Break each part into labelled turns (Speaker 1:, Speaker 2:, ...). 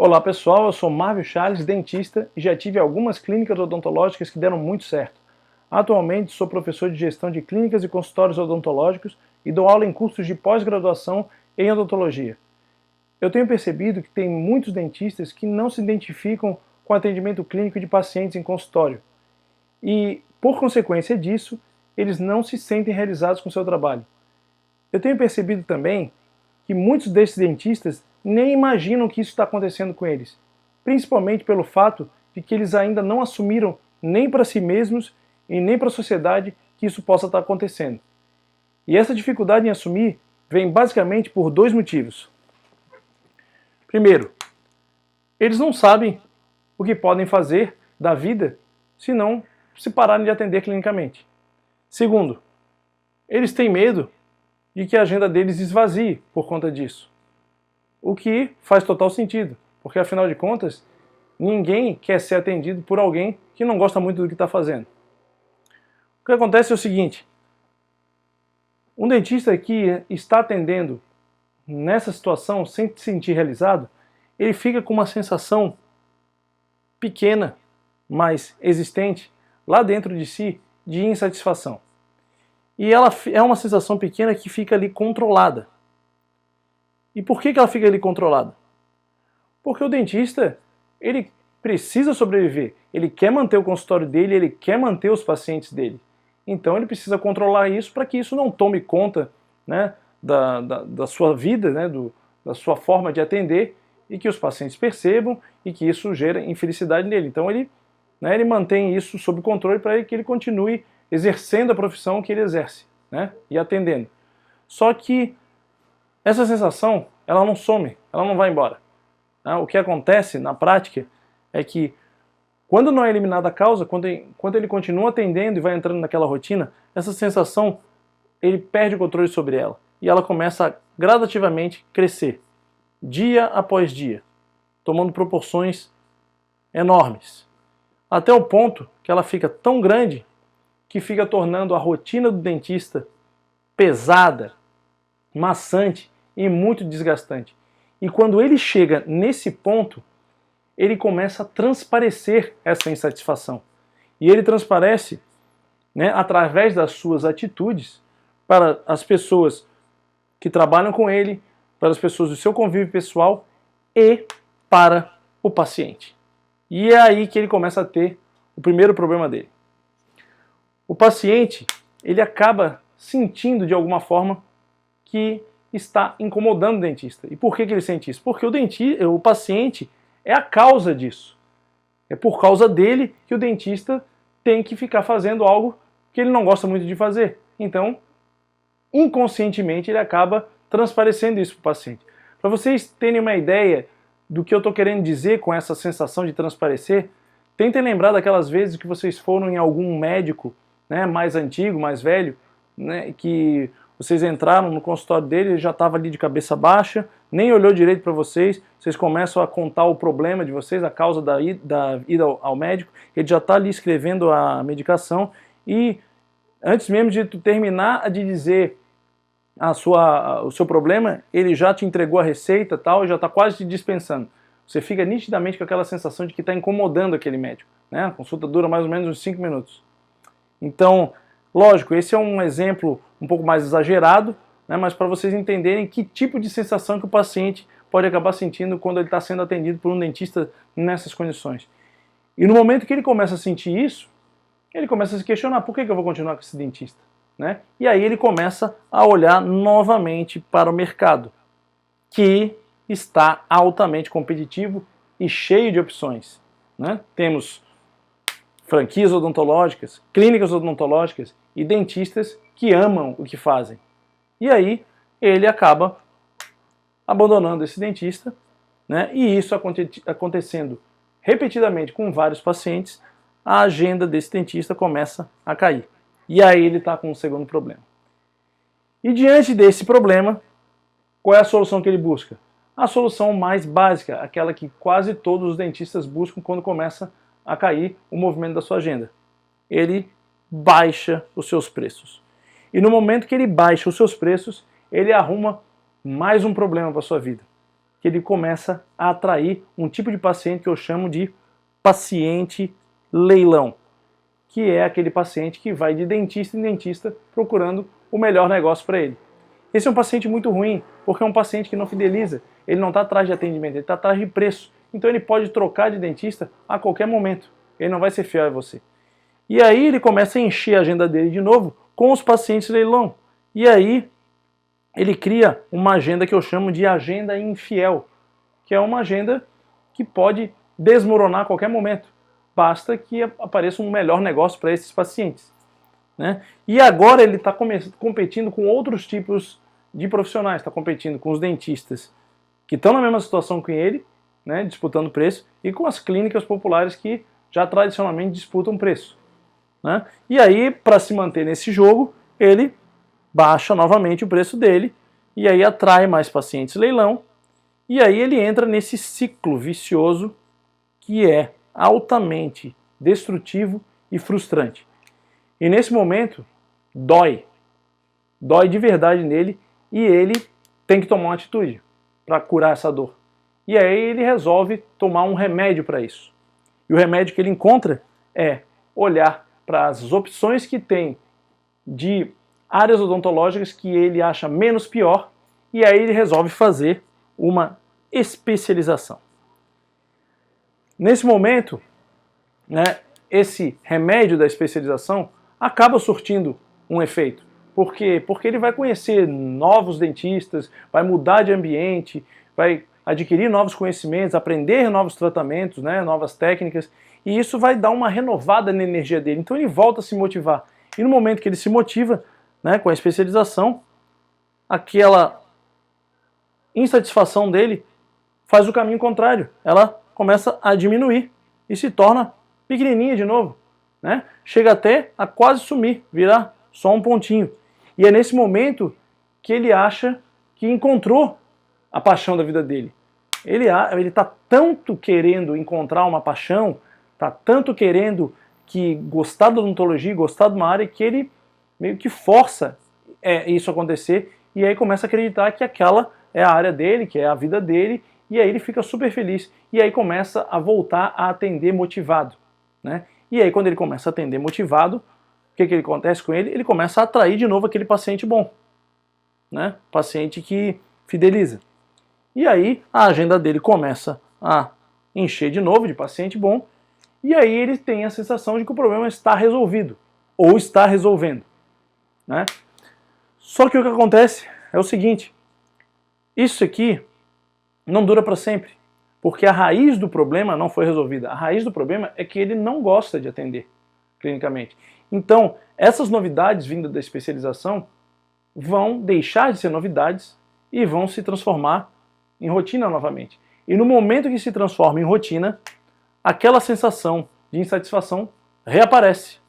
Speaker 1: Olá pessoal, eu sou Marvio Charles, dentista, e já tive algumas clínicas odontológicas que deram muito certo. Atualmente sou professor de gestão de clínicas e consultórios odontológicos e dou aula em cursos de pós-graduação em odontologia. Eu tenho percebido que tem muitos dentistas que não se identificam com atendimento clínico de pacientes em consultório e, por consequência disso, eles não se sentem realizados com o seu trabalho. Eu tenho percebido também que muitos desses dentistas nem imaginam que isso está acontecendo com eles, principalmente pelo fato de que eles ainda não assumiram nem para si mesmos e nem para a sociedade que isso possa estar acontecendo. E essa dificuldade em assumir vem basicamente por dois motivos. Primeiro, eles não sabem o que podem fazer da vida se não se pararem de atender clinicamente. Segundo, eles têm medo de que a agenda deles esvazie por conta disso. O que faz total sentido, porque afinal de contas, ninguém quer ser atendido por alguém que não gosta muito do que está fazendo. O que acontece é o seguinte: um dentista que está atendendo nessa situação sem se sentir realizado, ele fica com uma sensação pequena, mas existente, lá dentro de si, de insatisfação. E ela é uma sensação pequena que fica ali controlada. E por que ela fica ali controlada? Porque o dentista, ele precisa sobreviver, ele quer manter o consultório dele, ele quer manter os pacientes dele. Então ele precisa controlar isso para que isso não tome conta, né, da sua vida, né, da sua forma de atender, e que os pacientes percebam e que isso gera infelicidade nele. Então ele mantém isso sob controle para que ele continue exercendo a profissão que ele exerce, né, e atendendo. Só que essa sensação, ela não some, ela não vai embora. O que acontece na prática é que, quando não é eliminada a causa, quando ele continua atendendo e vai entrando naquela rotina, essa sensação, ele perde o controle sobre ela. E ela começa a gradativamente crescer, dia após dia, tomando proporções enormes. Até o ponto que ela fica tão grande que fica tornando a rotina do dentista pesada, maçante e muito desgastante. E quando ele chega nesse ponto, ele começa a transparecer essa insatisfação. E ele transparece, né, através das suas atitudes para as pessoas que trabalham com ele, para as pessoas do seu convívio pessoal e para o paciente. E é aí que ele começa a ter o primeiro problema dele. O paciente, ele acaba sentindo de alguma forma que está incomodando o dentista. E por que ele sente isso? Porque o paciente é a causa disso. É por causa dele que o dentista tem que ficar fazendo algo que ele não gosta muito de fazer. Então, inconscientemente, ele acaba transparecendo isso para o paciente. Para vocês terem uma ideia do que eu estou querendo dizer com essa sensação de transparecer, tentem lembrar daquelas vezes que vocês foram em algum médico, né, mais antigo, mais velho, né, que vocês entraram no consultório dele, ele já estava ali de cabeça baixa, nem olhou direito para vocês, vocês começam a contar o problema de vocês, a causa da ida ao médico, ele já está ali escrevendo a medicação e antes mesmo de tu terminar de dizer o seu problema, ele já te entregou a receita tal, e já está quase te dispensando. Você fica nitidamente com aquela sensação de que está incomodando aquele médico, né? A consulta dura mais ou menos uns 5 minutos. Então, lógico, esse é um exemplo um pouco mais exagerado, né, mas para vocês entenderem que tipo de sensação que o paciente pode acabar sentindo quando ele está sendo atendido por um dentista nessas condições. E no momento que ele começa a sentir isso, ele começa a se questionar: por que eu vou continuar com esse dentista? Né? E aí ele começa a olhar novamente para o mercado, que está altamente competitivo e cheio de opções. Né? Temos franquias odontológicas, clínicas odontológicas e dentistas que amam o que fazem. E aí ele acaba abandonando esse dentista, né? E isso acontecendo repetidamente com vários pacientes, a agenda desse dentista começa a cair. E aí ele está com um segundo problema. E diante desse problema, qual é a solução que ele busca? A solução mais básica, aquela que quase todos os dentistas buscam quando começa a cair o movimento da sua agenda. Ele baixa os seus preços. E no momento que ele baixa os seus preços, ele arruma mais um problema para a sua vida. que ele começa a atrair um tipo de paciente que eu chamo de paciente leilão, que é aquele paciente que vai de dentista em dentista procurando o melhor negócio para ele. Esse é um paciente muito ruim, porque é um paciente que não fideliza, ele não está atrás de atendimento, ele está atrás de preço. Então ele pode trocar de dentista a qualquer momento, ele não vai ser fiel a você. E aí ele começa a encher a agenda dele de novo com os pacientes leilão. E aí ele cria uma agenda que eu chamo de agenda infiel, que é uma agenda que pode desmoronar a qualquer momento. Basta que apareça um melhor negócio para esses pacientes, né? E agora ele está competindo com outros tipos de profissionais, está competindo com os dentistas que estão na mesma situação que ele, né, disputando preço, e com as clínicas populares que já tradicionalmente disputam preço, né? E aí, para se manter nesse jogo, ele baixa novamente o preço dele, e aí atrai mais pacientes leilão, e aí ele entra nesse ciclo vicioso que é altamente destrutivo e frustrante. E nesse momento, dói de verdade nele, e ele tem que tomar uma atitude para curar essa dor. E aí ele resolve tomar um remédio para isso. E o remédio que ele encontra é olhar para as opções que tem de áreas odontológicas que ele acha menos pior, e aí ele resolve fazer uma especialização. Nesse momento, né, esse remédio da especialização acaba surtindo um efeito. Por quê? Porque ele vai conhecer novos dentistas, vai mudar de ambiente, vai adquirir novos conhecimentos, aprender novos tratamentos, né, novas técnicas, e isso vai dar uma renovada na energia dele. Então ele volta a se motivar. E no momento que ele se motiva, né, com a especialização, aquela insatisfação dele faz o caminho contrário. Ela começa a diminuir e se torna pequenininha de novo, né? Chega até a quase sumir, virar só um pontinho. E é nesse momento que ele acha que encontrou a paixão da vida dele. Ele está tanto querendo encontrar uma paixão, está tanto querendo gostar da odontologia, gostar de uma área, que ele meio que força isso acontecer, e aí começa a acreditar que aquela é a área dele, que é a vida dele, e aí ele fica super feliz. E aí começa a voltar a atender motivado, né? E aí quando ele começa a atender motivado, o que acontece com ele? Ele começa a atrair de novo aquele paciente bom, né? Paciente que fideliza. E aí a agenda dele começa a encher de novo de paciente bom, e aí ele tem a sensação de que o problema está resolvido, ou está resolvendo, né? Só que o que acontece é o seguinte: isso aqui não dura para sempre, porque a raiz do problema não foi resolvida. A raiz do problema é que ele não gosta de atender clinicamente. Então, essas novidades vindas da especialização vão deixar de ser novidades e vão se transformar em rotina novamente. E no momento que se transforma em rotina, aquela sensação de insatisfação reaparece.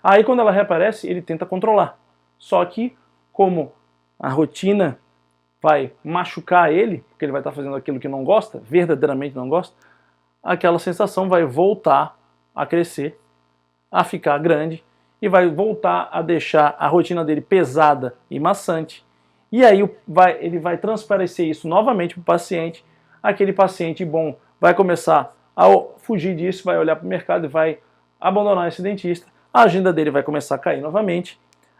Speaker 1: Aí quando ela reaparece, ele tenta controlar. Só que, como a rotina vai machucar ele, porque ele vai estar fazendo aquilo que não gosta, verdadeiramente não gosta, aquela sensação vai voltar a crescer, a ficar grande, e vai voltar a deixar a rotina dele pesada e maçante. E aí ele vai transparecer isso novamente para o paciente. Aquele paciente bom vai começar a fugir disso, vai olhar para o mercado e vai abandonar esse dentista. A agenda dele vai começar a cair novamente.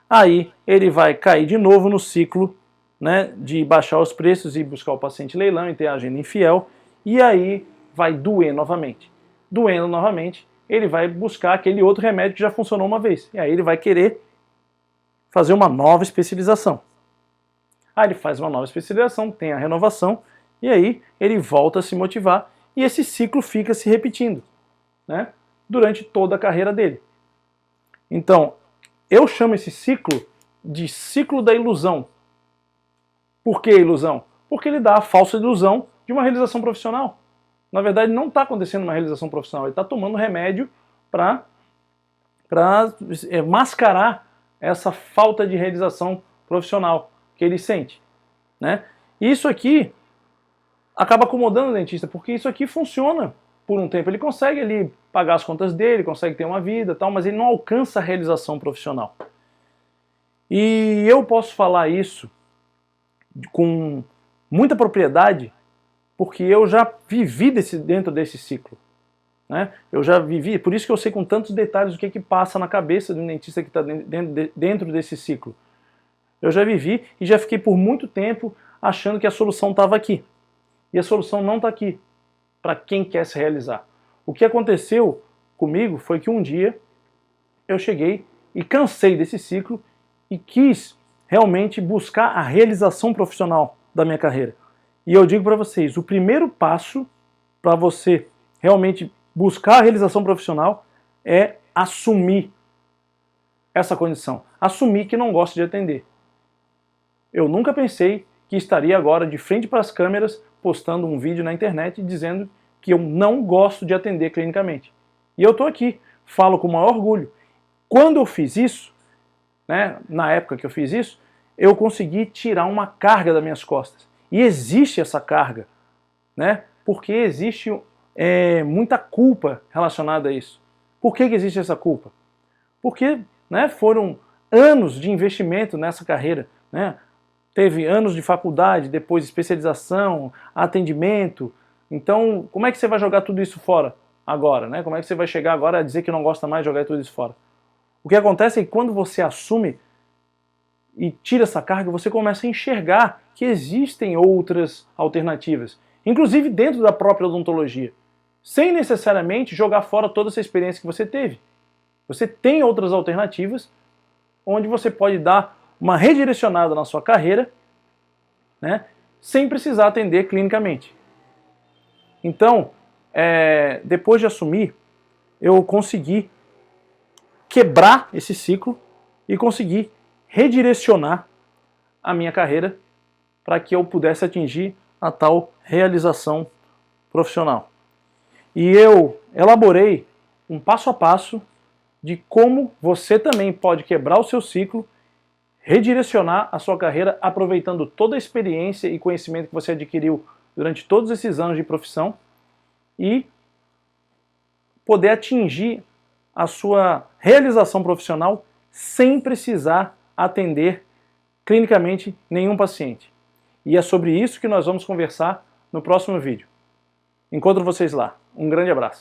Speaker 1: Aí ele vai cair de novo no ciclo, né, de baixar os preços e buscar o paciente leilão e ter a agenda infiel. E aí vai doer novamente. Doendo novamente, ele vai buscar aquele outro remédio que já funcionou uma vez. E aí ele vai querer fazer uma nova especialização. Aí ele faz uma nova especialização, tem a renovação, e aí ele volta a se motivar, e esse ciclo fica se repetindo, né, durante toda a carreira dele. Então, eu chamo esse ciclo de ciclo da ilusão. Por que ilusão? Porque ele dá a falsa ilusão de uma realização profissional. Na verdade, não está acontecendo uma realização profissional, ele está tomando remédio para mascarar essa falta de realização profissional que ele sente, né? Isso aqui acaba acomodando o dentista, porque isso aqui funciona por um tempo. Ele consegue ali pagar as contas dele, consegue ter uma vida, tal, mas ele não alcança a realização profissional. E eu posso falar isso com muita propriedade, porque eu já vivi dentro desse ciclo. Né? Eu já vivi, por isso que eu sei com tantos detalhes o que passa na cabeça de um dentista que está dentro desse ciclo. Eu já vivi e já fiquei por muito tempo achando que a solução estava aqui. E a solução não está aqui, para quem quer se realizar. O que aconteceu comigo foi que um dia eu cheguei e cansei desse ciclo e quis realmente buscar a realização profissional da minha carreira. E eu digo para vocês, o primeiro passo para você realmente buscar a realização profissional é assumir essa condição. Assumir que não gosta de atender. Eu nunca pensei que estaria agora de frente para as câmeras postando um vídeo na internet dizendo que eu não gosto de atender clinicamente. E eu estou aqui, falo com o maior orgulho. Quando eu fiz isso, né, na época que eu fiz isso, eu consegui tirar uma carga das minhas costas. E existe essa carga, né, porque existe muita culpa relacionada a isso. Por que existe essa culpa? Porque, né, foram anos de investimento nessa carreira, né? Teve anos de faculdade, depois especialização, atendimento. Então, como é que você vai jogar tudo isso fora agora, né? Como é que você vai chegar agora a dizer que não gosta mais de jogar tudo isso fora? O que acontece é que quando você assume e tira essa carga, você começa a enxergar que existem outras alternativas, inclusive dentro da própria odontologia, sem necessariamente jogar fora toda essa experiência que você teve. Você tem outras alternativas onde você pode dar uma redirecionada na sua carreira, né, sem precisar atender clinicamente. Então, depois de assumir, eu consegui quebrar esse ciclo e consegui redirecionar a minha carreira para que eu pudesse atingir a tal realização profissional. E eu elaborei um passo a passo de como você também pode quebrar o seu ciclo, redirecionar a sua carreira aproveitando toda a experiência e conhecimento que você adquiriu durante todos esses anos de profissão e poder atingir a sua realização profissional sem precisar atender clinicamente nenhum paciente. E é sobre isso que nós vamos conversar no próximo vídeo. Encontro vocês lá. Um grande abraço.